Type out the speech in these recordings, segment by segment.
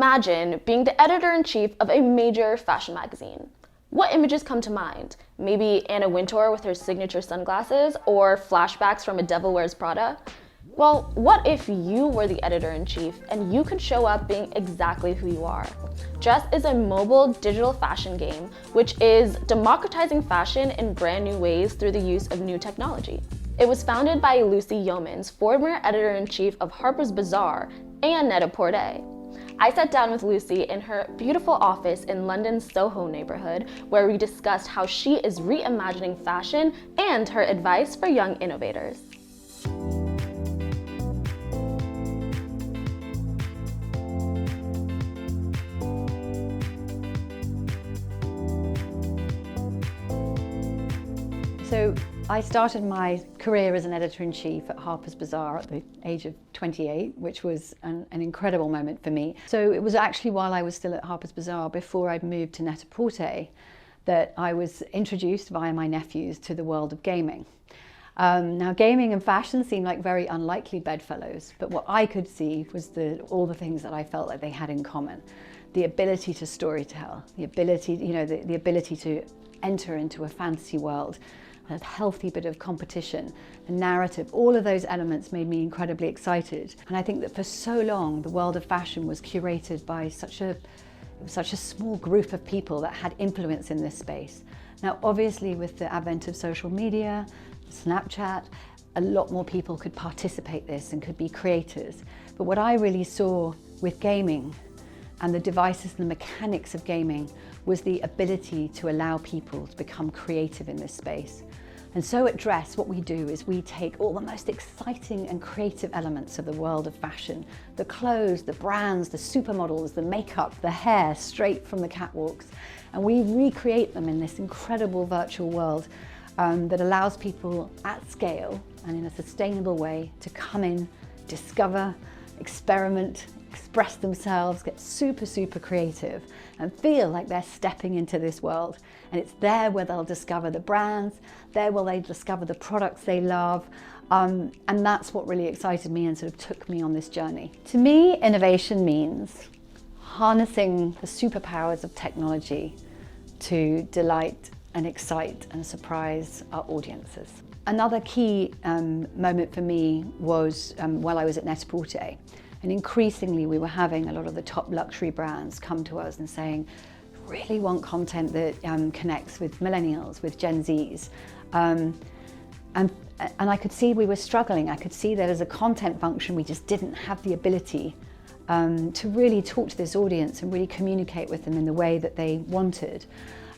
Imagine being the editor-in-chief of a major fashion magazine. What images come to mind? Maybe Anna Wintour with her signature sunglasses, or flashbacks from A Devil Wears Prada? Well, what if you were the editor-in-chief and you could show up being exactly who you are? Drest is a mobile digital fashion game which is democratizing fashion in brand new ways through the use of new technology. It was founded by Lucy Yeomans, former editor-in-chief of Harper's Bazaar and Net-a-Porter. I sat down with Lucy in her beautiful office in London's Soho neighborhood, where we discussed how she is reimagining fashion and her advice for young innovators. So I started my career as an editor-in-chief at Harper's Bazaar at the age of 28, which was an incredible moment for me. So it was actually while I was still at Harper's Bazaar, before I'd moved to Net-a-Porter, that I was introduced via my nephews to the world of gaming. Now, gaming and fashion seemed like very unlikely bedfellows, but what I could see was all the things that I felt like they had in common. The ability to storytell, the ability, the ability to enter into a fantasy world, a healthy bit of competition, a narrative, all of those elements made me incredibly excited. And I think that for so long, the world of fashion was curated by such a small group of people that had influence in this space. Now, obviously, with the advent of social media, Snapchat, a lot more people could participate in this and could be creators. But what I really saw with gaming and the devices and the mechanics of gaming was the ability to allow people to become creative in this space. And so at Drest, what we do is we take all the most exciting and creative elements of the world of fashion, the clothes, the brands, the supermodels, the makeup, the hair, straight from the catwalks, and we recreate them in this incredible virtual world that allows people at scale and in a sustainable way to come in, discover, experiment, express themselves, get super, super creative and feel like they're stepping into this world. And it's there where they'll discover the brands, there where they discover the products they love. And that's what really excited me and sort of took me on this journey. To me, innovation means harnessing the superpowers of technology to delight and excite and surprise our audiences. Another key moment for me was while I was at Net-a-Porter. And increasingly we were having a lot of the top luxury brands come to us and saying, really want content that connects with millennials, with Gen Zs. And I could see we were struggling. I could see that as a content function, we just didn't have the ability to really talk to this audience and really communicate with them in the way that they wanted.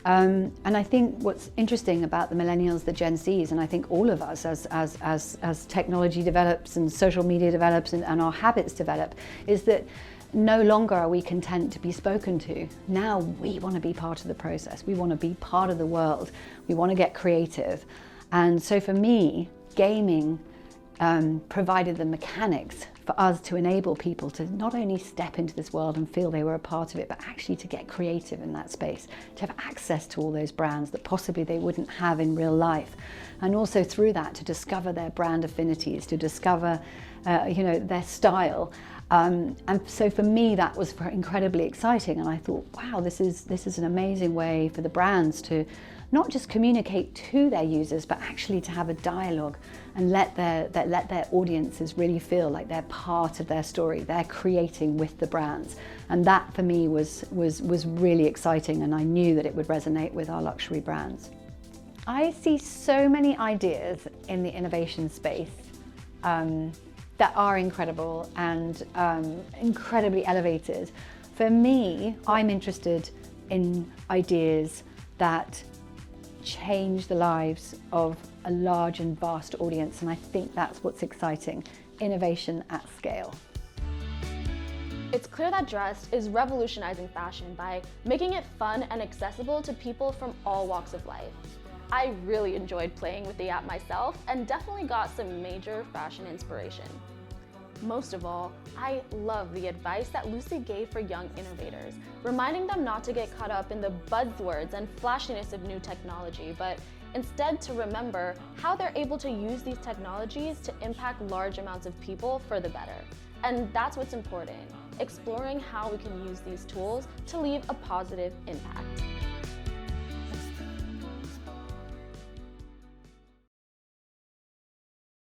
And I think what's interesting about the millennials, the Gen Zs, and I think all of us as technology develops and social media develops and our habits develop, is that no longer are we content to be spoken to. Now we want to be part of the process. We want to be part of the world. We want to get creative. And so for me, gaming provided the mechanics for us to enable people to not only step into this world and feel they were a part of it, but actually to get creative in that space, to have access to all those brands that possibly they wouldn't have in real life. And also through that, to discover their brand affinities, to discover their style. And so for me, that was incredibly exciting. And I thought, wow, this is an amazing way for the brands to not just communicate to their users, but actually to have a dialogue and let their audiences really feel like they're part of their story. They're creating with the brands. And that for me was really exciting, and I knew that it would resonate with our luxury brands. I see so many ideas in the innovation space that are incredible and incredibly elevated. For me, I'm interested in ideas that change the lives of a large and vast audience, and I think that's what's exciting, innovation at scale. It's clear that Drest is revolutionizing fashion by making it fun and accessible to people from all walks of life. I really enjoyed playing with the app myself and definitely got some major fashion inspiration. Most of all, I love the advice that Lucy gave for young innovators, reminding them not to get caught up in the buzzwords and flashiness of new technology, but instead to remember how they're able to use these technologies to impact large amounts of people for the better. And that's what's important, exploring how we can use these tools to leave a positive impact.